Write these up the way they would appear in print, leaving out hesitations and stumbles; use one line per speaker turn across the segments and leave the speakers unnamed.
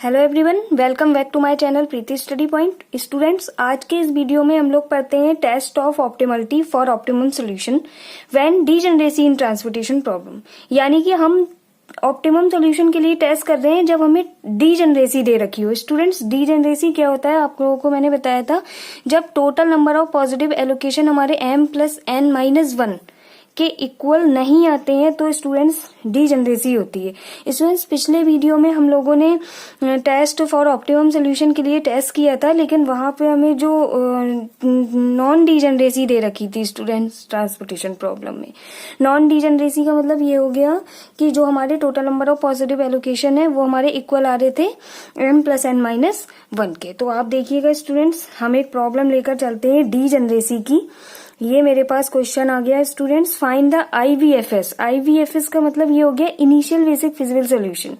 Hello everyone, welcome back to my channel Preeti study point. Students, आज के इस video में हम लोग पढ़ते हैं test of optimality for optimum solution when degeneracy in transportation problem. यानी कि हम ऑप्टिमम सॉल्यूशन के लिए टेस्ट कर रहे हैं जब हमें डीजनरेसी दे रखी हो। स्टूडेंट्स, डीजनरेसी क्या होता है आप लोगों को मैंने बताया था, जब total number of positive allocation हमारे m+n-1 के इक्वल नहीं आते हैं तो स्टूडेंट्स डीजनरेसी होती है। स्टूडेंट्स, पिछले वीडियो में हम लोगों ने टेस्ट फॉर ऑप्टिमम सॉल्यूशन के लिए टेस्ट किया था, लेकिन वहां पे हमें जो नॉन डीजनरेसी दे रखी थी स्टूडेंट्स ट्रांसपोर्टेशन प्रॉब्लम में। नॉन डीजनरेसी का मतलब ये हो गया कि जो हमारे total number of positive allocation है वो हमारे इक्वल आ रहे थे m+n-1 के। तो आप देखिएगा स्टूडेंट्स, हम एक प्रॉब्लम लेकर चलते हैं डीजनरेसी की। ये मेरे पास क्वेश्चन आ गया students, find the IVFS। IVFS का मतलब ये हो गया इनिशियल बेसिक फिजिकल सॉल्यूशन,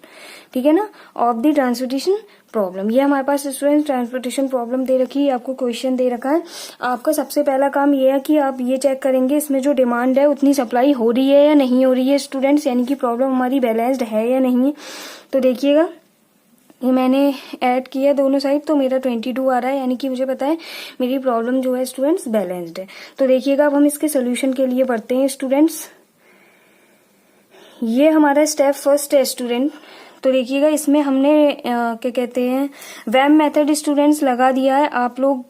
ठीक है ना, ऑफ द ट्रांसपोर्टेशन प्रॉब्लम। ये हमारे पास स्टूडेंट्स ट्रांसपोर्टेशन प्रॉब्लम दे रखी है, आपको क्वेश्चन दे रखा है। आपका सबसे पहला काम ये है कि आप ये चेक करेंगे इसमें जो डिमांड है उतनी सप्लाई हो रही है या नहीं हो रही है स्टूडेंट्स, यानी कि प्रॉब्लम हमारी बैलेंस्ड है या नहीं है। तो देखिएगा, ये मैंने ऐड किया दोनों साइड, तो मेरा 22 आ रहा है, यानी कि मुझे पता है मेरी प्रॉब्लम जो है स्टूडेंट्स बैलेंस्ड है। तो देखिएगा, अब हम इसके सोल्यूशन के लिए पढ़ते हैं स्टूडेंट्स। ये हमारा स्टेप फर्स्ट है स्टूडेंट। तो देखिएगा, इसमें हमने क्या कहते हैं वैम मेथड स्टूडेंट्स लगा दिया है। आप लोग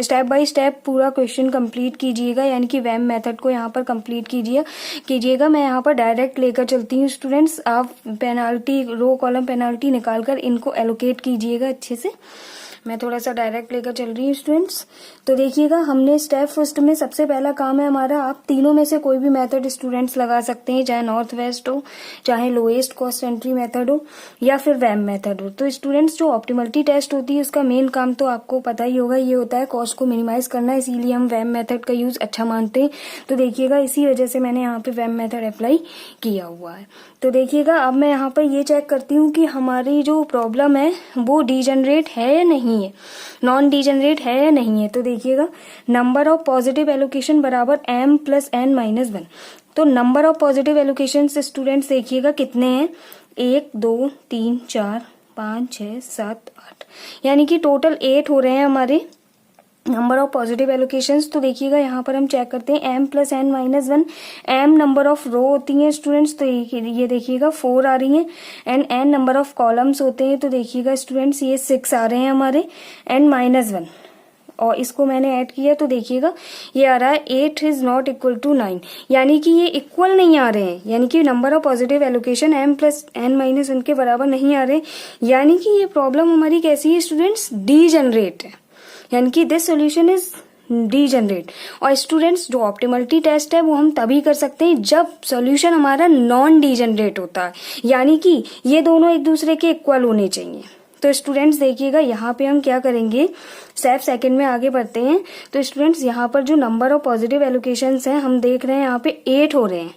स्टेप बाय स्टेप पूरा क्वेश्चन कंप्लीट कीजिएगा, यानी कि वैम मेथड को यहाँ पर कंप्लीट कीजिएगा। मैं यहाँ पर डायरेक्ट लेकर चलती हूँ स्टूडेंट्स। आप पेनाल्टी, रो कॉलम पेनाल्टी निकालकर इनको एलोकेट कीजिएगा अच्छे से। मैं थोड़ा सा डायरेक्ट लेकर चल रही हूँ स्टूडेंट्स। तो देखिएगा, हमने स्टेप फर्स्ट में सबसे पहला काम है हमारा, आप तीनों में से कोई भी मेथड स्टूडेंट्स लगा सकते हैं, चाहे नॉर्थ वेस्ट हो, चाहे लोएस्ट कॉस्ट एंट्री मेथड हो, या फिर वैम मेथड हो। तो स्टूडेंट्स, जो ऑप्टिमलिटी टेस्ट होती है उसका मेन काम तो आपको पता ही होगा, ये होता है कॉस्ट को मिनिमाइज करना, इसीलिए हम वैम मेथड का यूज अच्छा मानते हैं। तो देखिएगा, इसी वजह से मैंने यहाँ पे वैम मेथड अप्लाई किया हुआ है। तो देखिएगा, अब मैं यहाँ पर ये चेक करती हूँ कि हमारी जो प्रॉब्लम है वो डीजनरेट है या नहीं है, नॉन डीजनरेट है या नहीं है। तो देखिएगा, नंबर ऑफ पॉजिटिव एलोकेशन बराबर m+n-1। तो number of positive allocation students देखिएगा कितने हैं, 1 2 3 4 5 6 7 8, यानी कि टोटल 8 हो रहे हैं हमारे नंबर ऑफ पॉजिटिव एलोकेशंस। तो देखिएगा, यहाँ पर हम चेक करते हैं m+n-1। m नंबर ऑफ रो होती हैं स्टूडेंट्स, तो ये देखिएगा 4 आ रही हैं, and n number of columns होते हैं। तो देखिएगा स्टूडेंट्स, ये 6 आ रहे हैं हमारे n-1, और इसको मैंने ऐड किया तो देखिएगा ये आ रहा है 8 इज नॉट इक्वल टू 9, यानी कि ये इक्वल नहीं आ रहे हैं, यानी कि number of positive allocation m+n-1 के बराबर नहीं आ रहे, यानी कि ये प्रॉब्लम हमारी कैसी है स्टूडेंट्स, डीजनरेट है, यानी कि दिस सॉल्यूशन इज डीजनरेट। और स्टूडेंट्स, जो ऑप्टिमलिटी टेस्ट है वो हम तभी कर सकते हैं जब सॉल्यूशन हमारा नॉन डीजनरेट होता है, यानी कि ये दोनों एक दूसरे के इक्वल होने चाहिए। तो स्टूडेंट्स देखिएगा, यहाँ पे हम क्या करेंगे, स्टेप सेकंड में आगे बढ़ते हैं। तो स्टूडेंट्स, यहाँ पर जो नंबर ऑफ पॉजिटिव एलोकेशंस हैं हम देख रहे हैं यहाँ पे 8 हो रहे हैं,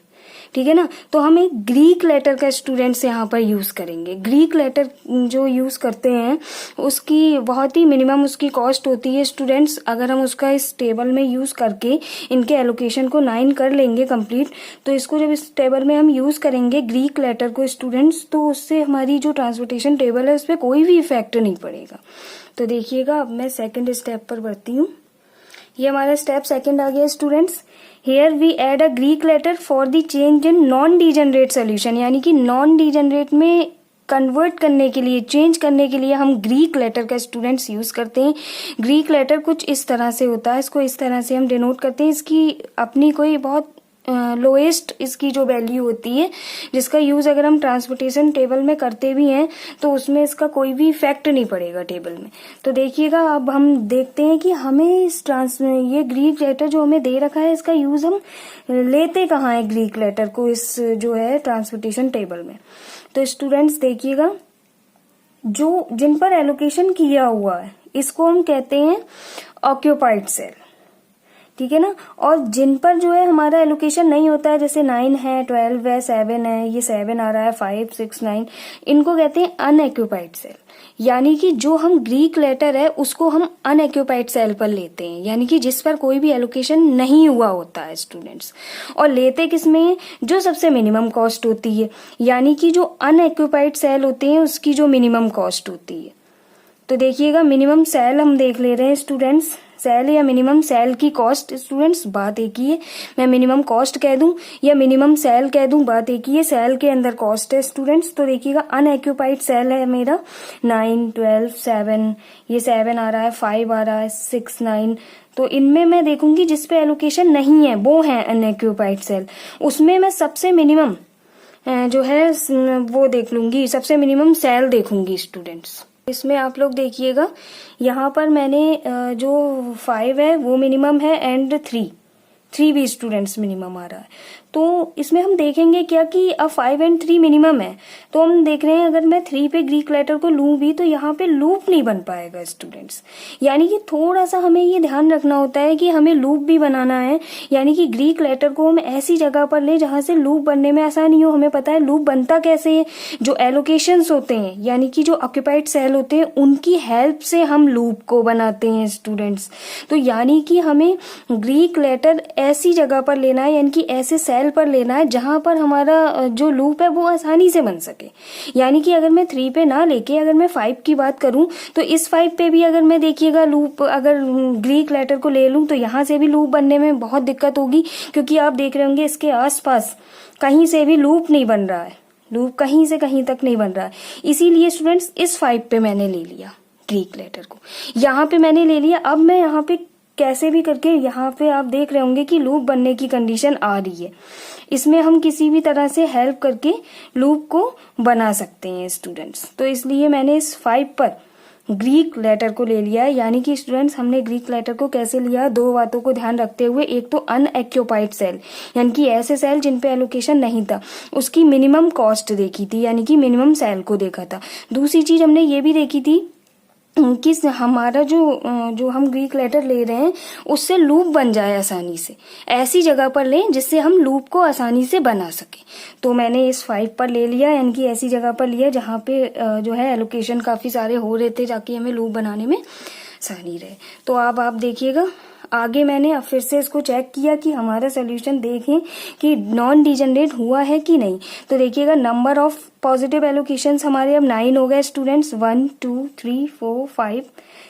ठीक है ना। तो हम एक ग्रीक लेटर का स्टूडेंट्स यहाँ पर यूज करेंगे। ग्रीक लेटर जो यूज करते हैं उसकी बहुत ही मिनिमम उसकी कॉस्ट होती है स्टूडेंट्स। अगर हम उसका इस टेबल में यूज करके इनके एलोकेशन को 9 कर लेंगे कंप्लीट, तो इसको जब इस टेबल में हम यूज करेंगे ग्रीक लेटर को स्टूडेंट्स, तो उससे हमारी जो ट्रांसपोर्टेशन टेबल है उस पर कोई भी इफेक्ट नहीं पड़ेगा। तो देखिएगा, अब मैं सेकेंड स्टेप पर बढ़ती हूँ। ये हमारा स्टेप सेकंड आ गया students. Here we add a Greek letter for the change in non degenerate solution, यानी कि नॉन डीजनरेट में कन्वर्ट करने के लिए, चेंज करने के लिए हम ग्रीक लेटर का स्टूडेंट्स यूज करते हैं। ग्रीक लेटर कुछ इस तरह से होता है, इसको इस तरह से हम डिनोट करते हैं। इसकी अपनी कोई बहुत लोएस्ट इसकी जो वैल्यू होती है, जिसका यूज अगर हम ट्रांसपोर्टेशन टेबल में करते भी हैं तो उसमें इसका कोई भी इफेक्ट नहीं पड़ेगा टेबल में। तो देखिएगा, अब हम देखते हैं कि हमें ये ग्रीक लेटर जो हमें दे रखा है इसका यूज हम लेते कहाँ है ग्रीक लेटर को इस जो है ट्रांसपोर्टेशन टेबल में। तो स्टूडेंट्स देखिएगा, जो जिन पर एलोकेशन किया हुआ है इसको हम कहते हैं ऑक्यूपाइड सेल, ठीक है ना। और जिन पर जो है हमारा एलोकेशन नहीं होता है, जैसे 9 है, 12 है, 7 है, ये 7 आ रहा है, 5, 6, 9, इनको कहते हैं अनएक्यूपाइड सेल। यानी कि जो हम ग्रीक लेटर है उसको हम अनएक्यूपाइड सेल पर लेते हैं, यानी कि जिस पर कोई भी एलोकेशन नहीं हुआ होता है स्टूडेंट्स। और लेते किसमें, जो सबसे मिनिमम कॉस्ट होती है, यानी कि जो अनएक्यूपाइड सेल होते हैं उसकी जो मिनिमम कॉस्ट होती है। तो देखिएगा मिनिमम सेल हम देख ले रहे हैं स्टूडेंट्स, सेल या मिनिमम सेल की कॉस्ट स्टूडेंट्स बात एक ही है। मैं मिनिमम कॉस्ट कह दूं या मिनिमम सेल कह दूं, बात एक ही है, सेल के अंदर कॉस्ट है स्टूडेंट्स। तो देखिएगा अनएक्यूपाइड सेल है मेरा 9, 12, 7, ये 7 आ रहा है, 5 आ रहा है, 6, 9। तो इनमें मैं देखूंगी जिस पे एलोकेशन नहीं है वो है अनएक्यूपाइड सेल, उसमें मैं सबसे मिनिमम जो है वो देख लूंगी, सबसे मिनिमम सेल देखूंगी स्टूडेंट्स। इसमें आप लोग देखिएगा यहाँ पर मैंने जो 5 है वो मिनिमम है एंड 3 भी स्टूडेंट्स मिनिमम आ रहा है। तो इसमें हम देखेंगे क्या कि अब 5 एंड 3 मिनिमम है, तो हम देख रहे हैं अगर मैं 3 पे ग्रीक लेटर को लूं भी तो यहाँ पे लूप नहीं बन पाएगा स्टूडेंट्स। यानी कि थोड़ा सा हमें ये ध्यान रखना होता है कि हमें लूप भी बनाना है, यानी कि ग्रीक लेटर को हम ऐसी जगह पर ले जहां से लूप बनने में आसानी हो। हमें पता है लूप बनता कैसे है, जो एलोकेशंस होते हैं यानी कि जो ऑक्यूपाइड सेल होते हैं उनकी हेल्प से हम लूप को बनाते हैं स्टूडेंट्स। तो यानी कि हमें ग्रीक लेटर ऐसी जगह पर लेना है, यानी कि ऐसे सेल पर लेना है जहां पर हमारा जो लूप है वो आसानी से बन सके। यानी कि अगर मैं 3 पे ना लेके अगर मैं 5 की बात करूं तो इस 5 पे भी अगर मैं देखिएगा लूप अगर ग्रीक लेटर को ले लूं तो यहां से भी लूप बनने में बहुत दिक्कत होगी, क्योंकि आप देख रहे होंगे इसके आसपास कहीं से भी लूप नहीं बन रहा है, लूप कहीं से कहीं तक नहीं बन रहा है। इसीलिए स्टूडेंट्स इस 5 पे मैंने ले लिया ग्रीक लेटर को, यहाँ पे मैंने ले लिया। अब मैं यहाँ पे कैसे भी करके यहाँ पे आप देख रहे होंगे कि लूप बनने की कंडीशन आ रही है, इसमें हम किसी भी तरह से हेल्प करके लूप को बना सकते हैं स्टूडेंट्स। तो इसलिए मैंने इस 5 पर ग्रीक लेटर को ले लिया है। यानी कि स्टूडेंट्स हमने ग्रीक लेटर को कैसे लिया, 2 बातों को ध्यान रखते हुए। एक तो अनएक्यूपाइड सेल यानी कि ऐसे सेल जिन पे एलोकेशन नहीं था, उसकी मिनिमम कॉस्ट देखी थी, यानी कि मिनिमम सेल को देखा था। दूसरी चीज हमने ये भी देखी थी कि हमारा जो हम ग्रीक लेटर ले रहे हैं उससे लूप बन जाए आसानी से, ऐसी जगह पर लें जिससे हम लूप को आसानी से बना सके। तो मैंने इस 5 पर ले लिया, यानी कि ऐसी जगह पर लिया जहां पे जो है एलोकेशन काफी सारे हो रहे थे, जाके हमें लूप बनाने में आसानी रहे। तो अब आप देखिएगा आगे मैंने अब फिर से इसको चेक किया कि हमारा सोल्यूशन देखें कि नॉन डिजेनरेट हुआ है कि नहीं। तो देखिएगा नंबर ऑफ पॉजिटिव एलोकेशंस हमारे अब 9 हो गए स्टूडेंट्स, 1, 2, 3, 4, 5,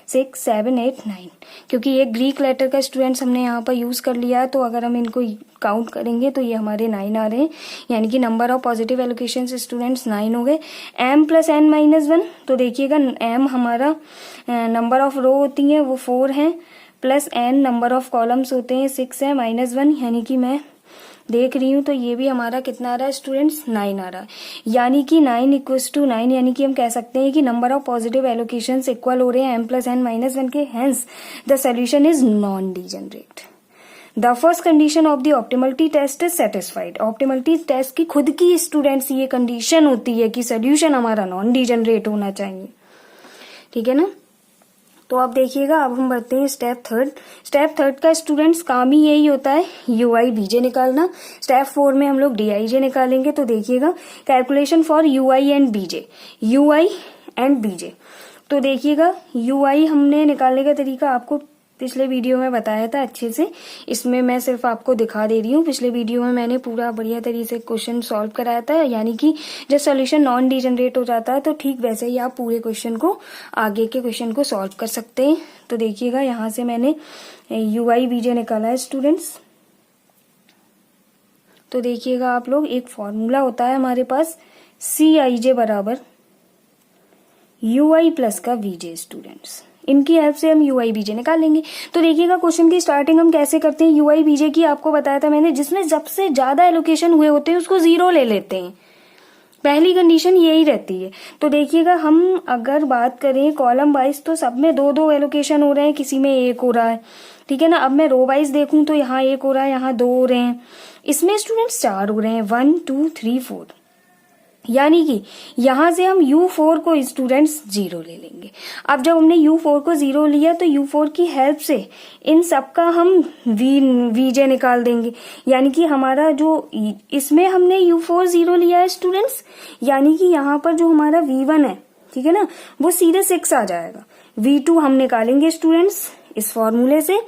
6, 7, 8, 9। क्योंकि ये ग्रीक लेटर का स्टूडेंट्स हमने यहाँ पर यूज कर लिया है, तो अगर हम इनको काउंट करेंगे तो ये हमारे 9 आ रहे हैं, यानी कि number of positive allocations students 9 हो गए। m + n - 1, तो देखिएगा m हमारा नंबर ऑफ रो होती है वो 4 है, plus n number of columns होते हैं 6 है, -1, यानी कि मैं देख रही हूँ तो ये भी हमारा कितना आ रहा है स्टूडेंट्स, 9 आ रहा है। यानी कि 9 = 9, यानी कि हम कह सकते हैं कि number of positive allocations equal हो रहे हैं m + n - 1 के, hence the solution is non degenerate. The first condition of the optimality test is satisfied. Optimality test की खुद की स्टूडेंट्स ये कंडीशन होती है कि सोल्यूशन हमारा नॉन डिजेनरेट होना चाहिए, ठीक है ना। तो आप देखिएगा अब हम बढ़ते हैं स्टेप थर्ड का स्टूडेंट्स काम ही यही होता है UI/BJ निकालना। स्टेप 4 में हम लोग DIJ निकालेंगे। तो देखिएगा calculation for UI and BJ। तो देखिएगा UI हमने निकालने का तरीका आपको पिछले वीडियो में बताया था अच्छे से, इसमें मैं सिर्फ आपको दिखा दे रही हूँ। पिछले वीडियो में मैंने पूरा बढ़िया तरीके से क्वेश्चन सॉल्व कराया था, यानी कि जब सॉल्यूशन नॉन डिजेनरेट हो जाता है तो ठीक वैसे ही आप पूरे क्वेश्चन को, आगे के क्वेश्चन को सॉल्व कर सकते हैं। तो देखिएगा यहाँ से मैंने UI/BJ निकाला है स्टूडेंट्स। तो देखिएगा आप लोग, एक फॉर्मूला होता है हमारे पास CIJ = UI + का VJ स्टूडेंट्स, इनकी हेल्प से हम UI/BJ निकालेंगे। तो देखिएगा क्वेश्चन की स्टार्टिंग हम कैसे करते हैं, UI/BJ की आपको बताया था मैंने, जिसमें सबसे ज्यादा एलोकेशन हुए होते हैं उसको 0 ले लेते हैं, पहली कंडीशन यही रहती है। तो देखिएगा हम अगर बात करें कॉलम वाइज तो सब में 2-2 एलोकेशन हो रहे हैं, किसी में 1 हो रहा है, ठीक है ना। अब मैं रो वाइज देखूं तो यहाँ 1 हो रहा है, यहाँ 2 हो रहे हैं, इसमें स्टूडेंट्स 4 हो रहे हैं, 1, 2, 3, 4, यानी कि यहां से हम U4 को स्टूडेंट्स 0 ले लेंगे। अब जब हमने U4 को 0 लिया तो U4 की हेल्प से इन सब का हम VJ निकाल देंगे। यानी कि हमारा जो इसमें हमने U4 0 लिया है स्टूडेंट्स, यानी कि यहाँ पर जो हमारा V1 है, ठीक है ना, वो सीधे 6 आ जाएगा। V2 हम निकालेंगे स्टूडेंट्स इस फॉर्मूले से,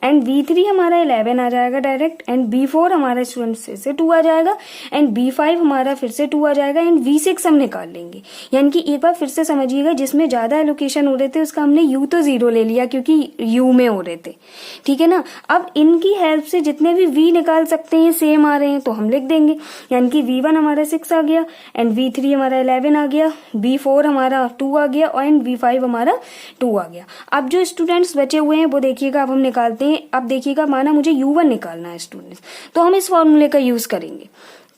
एंड V3 हमारा 11 आ जाएगा डायरेक्ट, एंड B4 हमारा स्टूडेंट्स फिर से 2 आ जाएगा, एंड B5 हमारा फिर से 2 आ जाएगा, एंड V6 हम निकाल लेंगे। यानी कि एक बार फिर से समझिएगा, जिसमें ज्यादा एलोकेशन हो रहे थे उसका हमने U तो 0 ले लिया क्योंकि U में हो रहे थे, ठीक है ना। अब इनकी हेल्प से जितने भी V निकाल सकते हैं सेम आ रहे हैं तो हम लिख देंगे। यानी कि V1 हमारा 6 आ गया, एंड V3 हमारा 11 आ गया, B4 हमारा 2 आ गया, और एंड V5 हमारा 2 आ गया। अब जो स्टूडेंट्स बचे हुए हैं वो देखिएगा, अब हम निकालते हैं। अब देखिएगा, माना मुझे U1 निकालना है स्टूडेंट्स, तो हम इस फॉर्मूले का यूज करेंगे।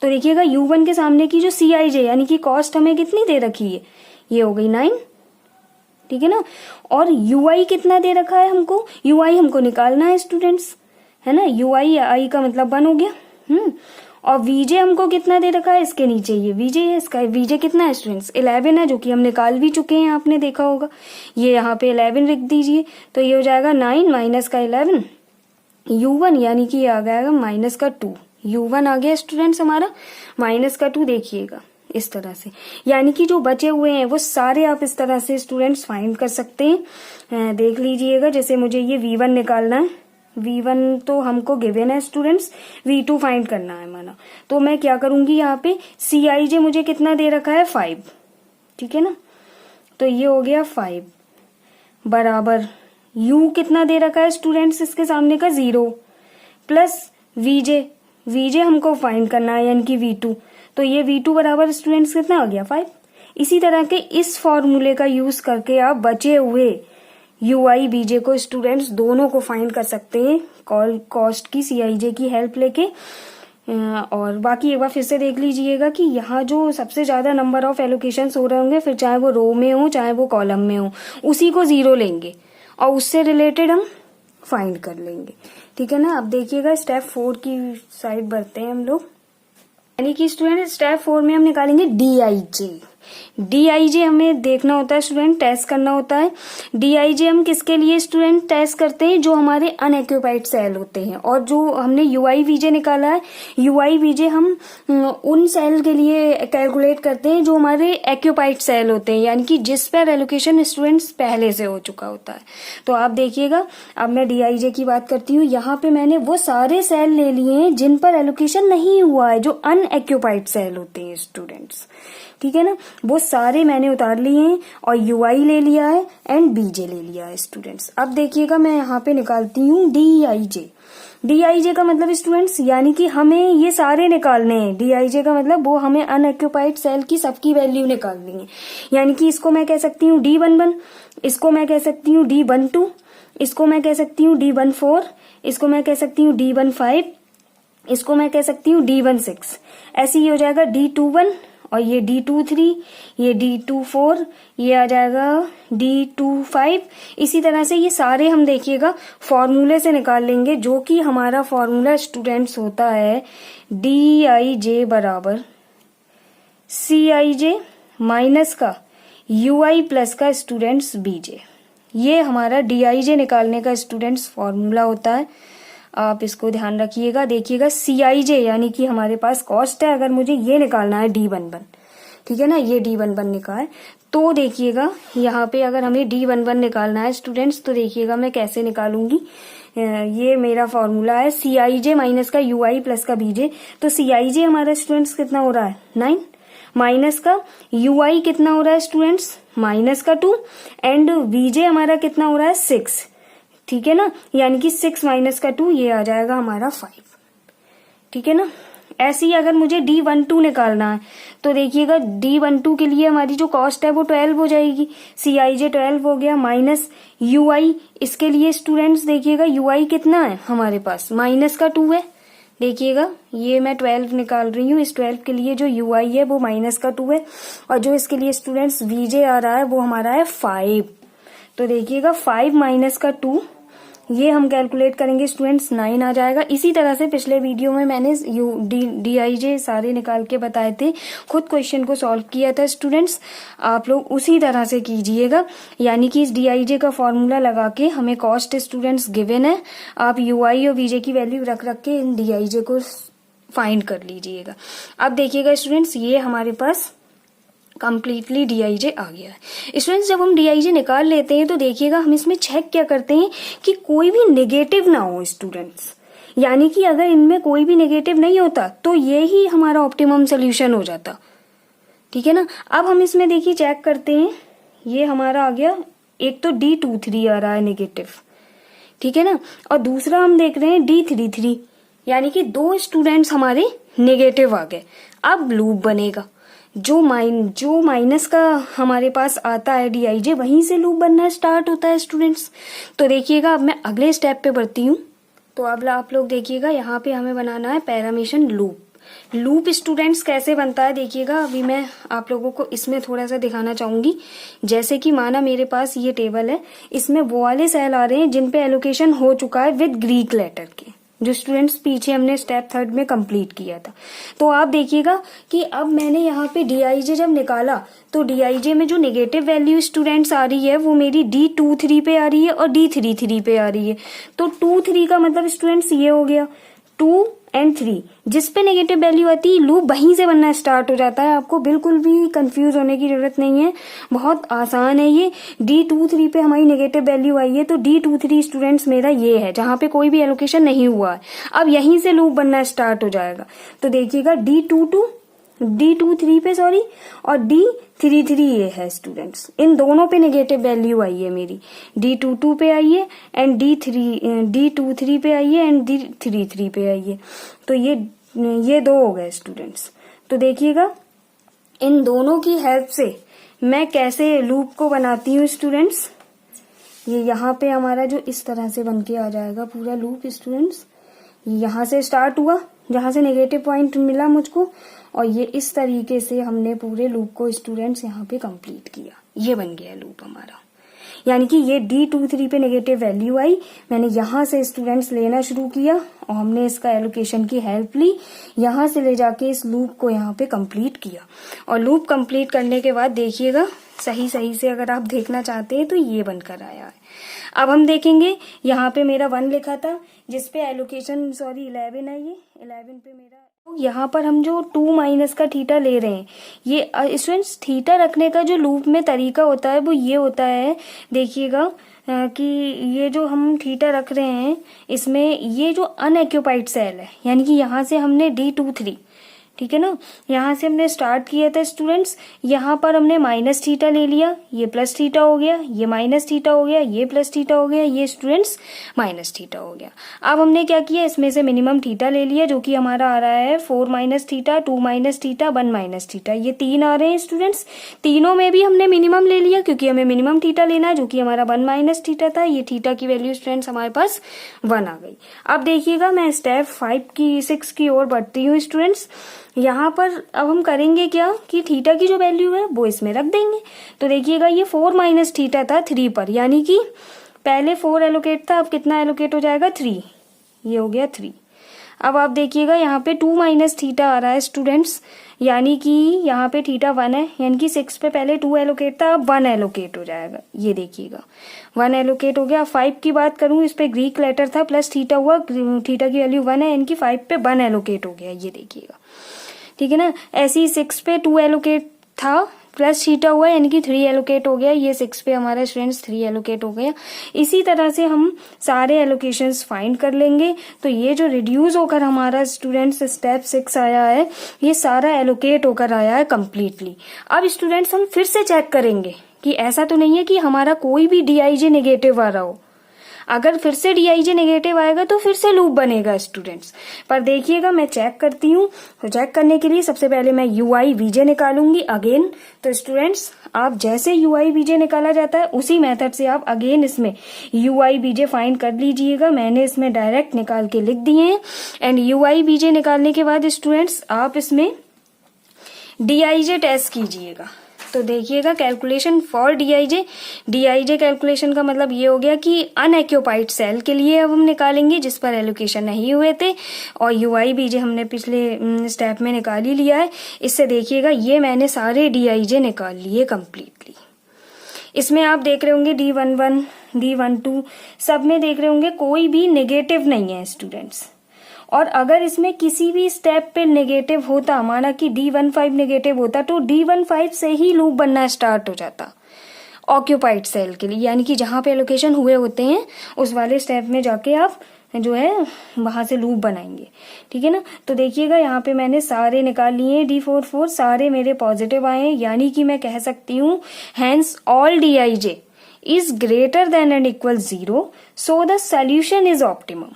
तो देखिएगा U1 के सामने की जो CIJ यानी कि कॉस्ट हमें कितनी दे रखी है, ये हो गई 9, ठीक है ना। और UI कितना दे रखा है हमको, UI हमको निकालना है स्टूडेंट्स, है ना। UI I का मतलब 1 हो गया। और VJ हमको कितना दे रखा है, इसके नीचे ये VJ है, इसका VJ कितना है स्टूडेंट्स 11 है, जो कि हम निकाल भी चुके हैं, आपने देखा होगा। ये यहाँ पे 11 लिख दीजिए, तो ये हो जाएगा 9 माइनस का 11 U1, यानी कि ये आ जाएगा माइनस का 2। U1 आ गया स्टूडेंट्स हमारा माइनस का 2, देखिएगा इस तरह से। यानी कि जो बचे हुए हैं वो सारे आप इस तरह से स्टूडेंट्स फाइंड कर सकते हैं। देख लीजिएगा, जैसे मुझे ये V1 निकालना है, V1 तो हमको गिवन है स्टूडेंट्स, V2 फाइंड करना है माना, तो मैं क्या करूंगी, यहाँ पे CIJ मुझे कितना दे रखा है 5, ठीक है ना। तो ये हो गया 5 बराबर U कितना दे रखा है स्टूडेंट्स, इसके सामने का 0 प्लस VJ हमको फाइंड करना है, यानी कि V2, तो ये V2 बराबर स्टूडेंट्स कितना आ गया 5। इसी तरह के इस फॉर्मूले का यूज करके आप बचे हुए UI BJ को स्टूडेंट्स दोनों को फाइंड कर सकते हैं, कॉस्ट की CIJ की हेल्प लेके। और बाकी एक बार फिर से देख लीजिएगा कि यहाँ जो सबसे ज्यादा नंबर ऑफ एलोकेशंस हो रहे होंगे, फिर चाहे वो रो में हो चाहे वो कॉलम में हो, उसी को 0 लेंगे और उससे रिलेटेड हम फाइंड कर लेंगे, ठीक है ना। अब देखिएगा स्टेप 4 की साइड बढ़ते हैं हम लोग। यानी कि स्टूडेंट स्टेप 4 में हम निकालेंगे DIJ हमें देखना होता है स्टूडेंट, टेस्ट करना होता है। DIJ हम किसके लिए स्टूडेंट टेस्ट करते हैं, जो हमारे अनएक्यूपाइड सेल होते हैं। और जो हमने UI VJ निकाला है, UI VJ हम उन सेल के लिए कैलकुलेट करते हैं जो हमारे एक्यूपाइड सेल होते हैं, यानी कि जिस पर एलोकेशन स्टूडेंट्स पहले से हो चुका होता है। तो आप देखिएगा, अब मैं DIJ की बात करती हूँ। यहाँ पे मैंने वो सारे सेल ले लिए हैं जिन पर एलोकेशन नहीं हुआ है, जो अनएक्यूपाइड सेल होते हैं स्टूडेंट्स, ठीक है ना। वो सारे मैंने उतार लिए हैं और UI ले लिया है एंड BJ ले लिया है स्टूडेंट्स। अब देखिएगा, मैं यहाँ पे निकालती हूँ DIJ का मतलब स्टूडेंट्स, यानी कि हमें ये सारे निकालने हैं। DIJ का मतलब वो हमें अनएक्यूपाइड सेल की सबकी वैल्यू निकालनी है। यानी कि इसको मैं कह सकती हूँ D11, इसको मैं कह सकती हूँ D12, इसको मैं कह सकती हूँ D14, इसको मैं कह सकती हूँ D15, इसको मैं कह सकती हूँ D16। ऐसे ही हो जाएगा D21, और ये D23, ये D24, ये आ जाएगा D25। इसी तरह से ये सारे हम देखिएगा फॉर्मूले से निकाल लेंगे, जो कि हमारा फॉर्मूला स्टूडेंट्स होता है DIJ बराबर CIJ माइनस का UI प्लस का स्टूडेंट्स BJ। ये हमारा DIJ निकालने का स्टूडेंट्स फॉर्मूला होता है। आप इसको ध्यान रखिएगा। देखिएगा CIJ यानी कि हमारे पास कॉस्ट है, अगर मुझे ये निकालना है D11, ठीक है ना, ये D11 निकाल, तो देखिएगा यहाँ पे अगर हमें D11 निकालना है स्टूडेंट्स, तो देखिएगा मैं कैसे निकालूंगी। ये मेरा फॉर्मूला है CIJ माइनस का UI प्लस का BJ। तो CIJ हमारा स्टूडेंट्स कितना हो रहा है 9, माइनस का UI कितना हो रहा है स्टूडेंट्स माइनस का 2, एंड BJ हमारा कितना हो रहा है 6, ठीक है ना। यानी कि 6 माइनस का 2, ये आ जाएगा हमारा 5, ठीक है ना। ऐसे ही अगर मुझे D12 निकालना है, तो देखिएगा D12 के लिए हमारी जो कॉस्ट है वो 12 हो जाएगी। CIJ 12 हो गया, माइनस UI, इसके लिए स्टूडेंट्स देखिएगा UI कितना है हमारे पास माइनस का 2 है। देखिएगा ये मैं 12 निकाल रही हूँ, इस 12 के लिए जो UI है वो माइनस का 2 है, और जो इसके लिए स्टूडेंट्स VJ आ रहा है वो हमारा है 5। तो देखिएगा 5 माइनस का 2 ये हम कैलकुलेट करेंगे स्टूडेंट्स 9 आ जाएगा। इसी तरह से पिछले वीडियो में मैंने DIJ सारे निकाल के बताए थे, खुद क्वेश्चन को सॉल्व किया था स्टूडेंट्स, आप लोग उसी तरह से कीजिएगा। यानी कि इस DIJ का फॉर्मूला लगा के हमें कॉस्ट स्टूडेंट्स गिवन है, आप UI और VJ की वैल्यू रख के इन DIJ को फाइंड कर लीजिएगा। अब देखिएगा स्टूडेंट्स, ये हमारे पास कंप्लीटली DIJ आ गया है। स्टूडेंट्स जब हम DIJ निकाल लेते हैं तो देखिएगा हम इसमें चेक क्या करते हैं कि कोई भी नेगेटिव ना हो स्टूडेंट्स, यानी कि अगर इनमें कोई भी नेगेटिव नहीं होता तो ये ही हमारा ऑप्टिमम सोल्यूशन हो जाता, ठीक है ना। अब हम इसमें देखिए चेक करते हैं, ये हमारा आ गया, एक तो D23 आ रहा है नेगेटिव, ठीक है ना, और दूसरा हम देख रहे हैं D33, यानी कि 2 स्टूडेंट्स हमारे नेगेटिव आ गए। अब लूप बनेगा, जो माइनस का हमारे पास आता है DIJ, वहीं से लूप बनना स्टार्ट होता है स्टूडेंट्स। तो देखिएगा अब मैं अगले स्टेप पे बढ़ती हूँ। तो अब आप लोग देखिएगा यहाँ पे हमें बनाना है पैरामीशन लूप। लूप स्टूडेंट्स कैसे बनता है देखिएगा, अभी मैं आप लोगों को इसमें थोड़ा सा दिखाना चाहूंगी। जैसे कि माना मेरे पास ये टेबल है, इसमें वो वाले सेल आ रहे हैं जिन पे एलोकेशन हो चुका है विद ग्रीक लेटर के, जो स्टूडेंट्स पीछे हमने स्टेप 3 में कंप्लीट किया था। तो आप देखिएगा कि अब मैंने यहाँ पे DIJ जब निकाला तो DIJ में जो नेगेटिव वैल्यू स्टूडेंट्स आ रही है वो मेरी D23 पे आ रही है और D33 पे आ रही है। तो 2-3 का मतलब स्टूडेंट्स ये हो गया 2 और 3, जिस पे नेगेटिव वैल्यू आती है लूप वहीं से बनना स्टार्ट हो जाता है। आपको बिल्कुल भी कंफ्यूज होने की जरूरत नहीं है, बहुत आसान है ये। D23 पे हमारी नेगेटिव वैल्यू आई है तो D23 स्टूडेंट्स मेरा ये है जहां पे कोई भी एलोकेशन नहीं हुआ है। अब यहीं से लूप बनना स्टार्ट हो जाएगा। तो देखिएगा D23 पे और D33 ये है स्टूडेंट्स, इन दोनों पे नेगेटिव वैल्यू आई है मेरी, D22 पे आई है एंड D23 पे आई है एंड D33 पे आई है। तो ये 2 हो गए स्टूडेंट्स। तो देखिएगा इन दोनों की हेल्प से मैं कैसे लूप को बनाती हूँ स्टूडेंट्स। ये यहाँ पे हमारा जो इस तरह से बन के आ जाएगा पूरा लूप स्टूडेंट्स, यहाँ से स्टार्ट हुआ जहां से नेगेटिव पॉइंट मिला मुझको, और ये इस तरीके से हमने पूरे लूप को स्टूडेंट्स यहाँ पे कंप्लीट किया। ये बन गया लूप हमारा, यानी कि ये D23 पे नेगेटिव वैल्यू आई, मैंने यहाँ से स्टूडेंट्स लेना शुरू किया और हमने इसका एलोकेशन की हेल्प ली, यहाँ से ले जाके इस लूप को यहाँ पे कंप्लीट किया। और लूप कंप्लीट करने के बाद देखिएगा सही से अगर आप देखना चाहते हैं तो ये बनकर आया है। अब हम देखेंगे यहाँ पे मेरा 1 लिखा था जिसपे एलोकेशन 11 है, ये 11 पे मेरा, यहाँ पर हम जो 2 माइनस का थीटा ले रहे हैं, ये स्टूडेंट्स थीटा रखने का जो लूप में तरीका होता है वो ये होता है, देखिएगा कि ये जो हम थीटा रख रहे हैं इसमें ये जो अनएक्यूपाइड सेल है, यानी कि यहाँ से हमने D23, ठीक है ना, यहाँ से हमने स्टार्ट किया था स्टूडेंट्स, यहाँ पर हमने माइनस थीटा ले लिया, ये प्लस थीटा हो गया, ये माइनस थीटा हो गया, ये प्लस थीटा हो गया, ये स्टूडेंट्स माइनस थीटा हो गया। अब हमने क्या किया, इसमें से मिनिमम थीटा ले लिया जो कि हमारा आ रहा है 4 minus theta, 2 minus theta, 1 minus theta, ये 3 आ रहे हैं स्टूडेंट्स। तीनों में भी हमने मिनिमम ले लिया क्योंकि हमें मिनिमम थीटा लेना है जो कि हमारा 1 माइनस थीटा था। ये थीटा की वैल्यू स्टूडेंट्स हमारे पास 1 आ गई। अब देखिएगा मैं स्टेप 6 की ओर बढ़ती हूँ स्टूडेंट्स। यहाँ पर अब हम करेंगे क्या कि थीटा की जो वैल्यू है वो इसमें रख देंगे। तो देखिएगा ये 4 माइनस थीटा था 3 पर, यानी कि पहले 4 एलोकेट था, अब कितना एलोकेट हो जाएगा 3, ये हो गया 3। अब आप देखिएगा यहाँ पे 2 माइनस थीटा आ रहा है स्टूडेंट्स, यानी कि यहाँ पे थीटा 1 है, यानी कि 6 पे पहले 2 एलोकेट था, अब 1 एलोकेट हो जाएगा। ये देखिएगा 1 एलोकेट हो गया। 5 की बात करूं, इस पे ग्रीक लेटर था, प्लस थीटा हुआ, थीटा की वैल्यू 1 है, यानी कि 5 पे 1 एलोकेट हो गया। ये देखिएगा, ठीक है ना। ऐसे ही 6 पे 2 एलोकेट था, प्लस थीटा हुआ, यानी कि 3 एलोकेट हो गया। ये 6 पे हमारा स्टूडेंट्स 3 एलोकेट हो गया। इसी तरह से हम सारे एलोकेशंस फाइंड कर लेंगे। तो ये जो रिड्यूस होकर हमारा स्टूडेंट्स स्टेप 6 आया है, ये सारा एलोकेट होकर आया है कंप्लीटली। अब स्टूडेंट्स हम फिर से चेक करेंगे कि ऐसा तो नहीं है कि हमारा कोई भी DIJ नेगेटिव आ रहा हो। अगर फिर से DIJ नेगेटिव आएगा तो फिर से लूप बनेगा स्टूडेंट्स। पर देखिएगा मैं चेक करती हूँ, तो चेक करने के लिए सबसे पहले मैं UI VJ निकालूंगी अगेन। तो स्टूडेंट्स आप जैसे UI VJ निकाला जाता है उसी मेथड से आप अगेन इसमें UI VJ फाइंड कर लीजिएगा। मैंने इसमें डायरेक्ट निकाल के लिख दिए हैं। एंड UI VJ निकालने के बाद स्टूडेंट्स आप इसमें DIJ टेस्ट कीजिएगा। तो देखिएगा कैलकुलेशन फॉर डीआईजे, डीआईजे कैलकुलेशन का मतलब ये हो गया कि अनएक्यूपाइड सेल के लिए अब हम निकालेंगे जिस पर एलोकेशन नहीं हुए थे, और यूआई बीजे हमने पिछले स्टेप में निकाल ही लिया है। इससे देखिएगा ये मैंने सारे डीआईजे निकाल लिए कंप्लीटली। इसमें आप देख रहे होंगे D11, D12 सब में देख रहे होंगे कोई भी नेगेटिव नहीं है स्टूडेंट्स। और अगर इसमें किसी भी स्टेप पे नेगेटिव होता, माना कि D15 नेगेटिव होता, तो D15 से ही लूप बनना स्टार्ट हो जाता ऑक्यूपाइड सेल के लिए, यानी कि जहां पे एलोकेशन हुए होते हैं उस वाले स्टेप में जाके आप जो है वहां से लूप बनाएंगे। ठीक है ना। तो देखिएगा यहाँ पे मैंने सारे निकाल लिए D44, सारे मेरे पॉजिटिव आए, यानी कि मैं कह सकती हूँ hence all DIJ is greater than and equal 0, so the solution is optimum.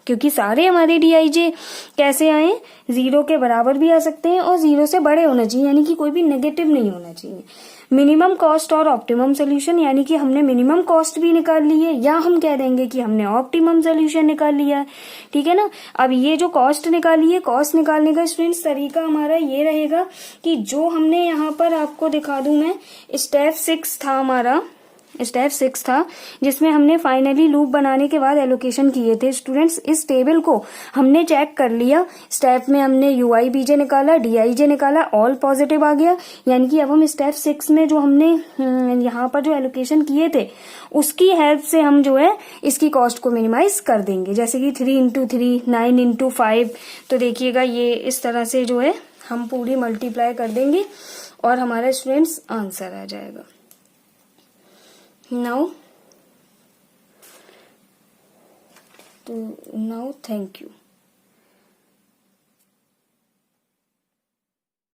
क्योंकि सारे हमारे डीआईजे कैसे आए, 0 के बराबर भी आ सकते हैं और 0 से बड़े होना चाहिए, यानी कि कोई भी नेगेटिव नहीं होना चाहिए। मिनिमम कॉस्ट और ऑप्टिमम सोल्यूशन, यानी कि हमने मिनिमम कॉस्ट भी निकाल ली है, या हम कह देंगे कि हमने ऑप्टिमम सोल्यूशन निकाल लिया है। ठीक है ना। अब ये जो कॉस्ट निकाली है, कॉस्ट निकालने का स्टूडेंट्स तरीका हमारा ये रहेगा कि जो हमने यहाँ पर आपको दिखा दूं मैं, स्टेप 6 था हमारा, स्टेप 6 था जिसमें हमने फाइनली लूप बनाने के बाद एलोकेशन किए थे स्टूडेंट्स। इस टेबल को हमने चेक कर लिया, स्टेप में हमने यूआई बीजे निकाला, डीआईजे निकाला, ऑल पॉजिटिव आ गया, यानी कि अब हम स्टेप 6 में जो हमने यहाँ पर जो एलोकेशन किए थे उसकी हेल्प से हम जो है इसकी कॉस्ट को मिनिमाइज कर देंगे, जैसे कि 3 into 3, 9 into 5। तो देखिएगा ये इस तरह से जो है हम पूरी मल्टीप्लाई कर देंगे और हमारा स्टूडेंट्स आंसर आ जाएगा। Now thank you.